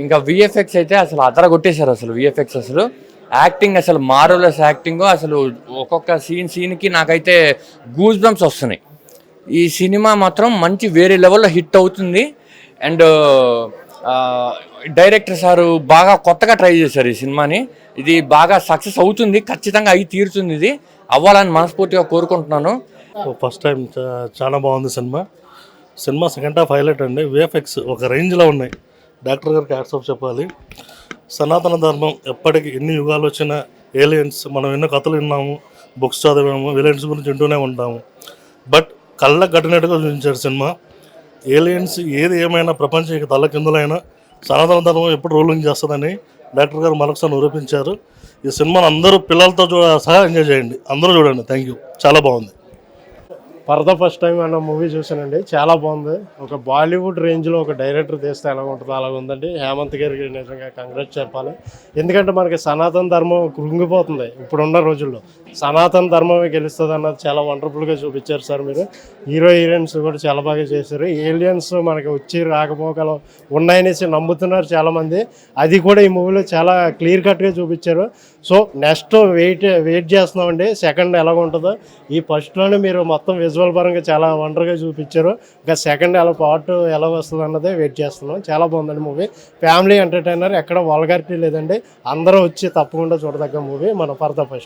ఇంకా విఎఫ్ఎక్స్ అయితే అసలు అదర కొట్టేశారు. అసలు విఎఫ్ఎక్స్ అసలు యాక్టింగ్ అసలు మారవలెస్ యాక్టింగ్. అసలు ఒక్కొక్క సీన్కి నాకైతే గూస్ బంప్స్ వస్తున్నాయి. ఈ సినిమా మాత్రం మంచి వేరే లెవెల్లో హిట్ అవుతుంది. అండ్ డైరెక్టర్ సారు బాగా కొత్తగా ట్రై చేశారు ఈ సినిమాని. ఇది బాగా సక్సెస్ అవుతుంది, ఖచ్చితంగా అయి తీరుతుంది. ఇది అవ్వాలని మనస్ఫూర్తిగా కోరుకుంటున్నాను. ఫస్ట్ టైం చాలా బాగుంది సినిమా సెకండ్ హాఫ్ హైలైట్ అండి. విఎఫ్ఎక్స్ ఒక రేంజ్లో ఉన్నాయి. డాక్టర్ గారికి హ్యాట్స్ ఆఫ్ చెప్పాలి. సనాతన ధర్మం ఎప్పటికీ ఎన్ని యుగాలు వచ్చినా ఏలియన్స్ మనం ఎన్నో కథలు విన్నాము, బుక్స్ చదివాము, విలన్స్ గురించి వింటూనే ఉంటాము. బట్ కళ్ళకు కట్టినట్టుగా చూపించారు సినిమా. ఏలియన్స్ ఏది ఏమైనా ప్రపంచం తల్లకిందులైనా సనాతన ధర్మం ఎప్పుడు రూలింగ్ చేస్తుందని డాక్టర్ గారు మరొకసారి నిరూపించారు. ఈ సినిమాను అందరూ పిల్లలతో సహా ఎంజాయ్ చేయండి, అందరూ చూడండి. థ్యాంక్ యూ, చాలా బాగుంది. పరద ఫస్ట్ టైం అన్న మూవీ చూసానండి, చాలా బాగుంది. ఒక బాలీవుడ్ రేంజ్లో ఒక డైరెక్టర్ తీస్తే ఎలా ఉంటుందో అలాగ ఉందండి. హేమంత్ గారికి నిజంగా కంగ్రాట్స్ చెప్పాలి. ఎందుకంటే మనకి సనాతన ధర్మం కృంగిపోతుంది ఇప్పుడున్న రోజుల్లో. సనాతన ధర్మమే గెలుస్తుంది అన్నది చాలా వండర్ఫుల్గా చూపించారు సార్ మీరు. హీరో హీరోయిన్స్ కూడా చాలా బాగా చేశారు. ఏలియన్స్ మనకి వచ్చి రాకపోకలు ఉన్నాయనేసి నమ్ముతున్నారు చాలామంది. అది కూడా ఈ మూవీలో చాలా క్లియర్ కట్గా చూపించారు. సో నెక్స్ట్ వెయిట్ చేస్తున్నామండి సెకండ్ ఎలాగ ఉంటుందో. ఈ ఫస్ట్లోనే మీరు మొత్తం విజువల్ పరంగా చాలా వండర్గా చూపించారు. ఇంకా సెకండ్ పార్ట్ ఎలా వస్తుంది అన్నదే వెయిట్ చేస్తున్నాం. చాలా బాగుందండి మూవీ. ఫ్యామిలీ ఎంటర్టైనర్, ఎక్కడ వల్గారిటీ లేదండి. అందరూ వచ్చి తప్పకుండా చూడదగ్గ మూవీ మన పరద ఫస్ట్.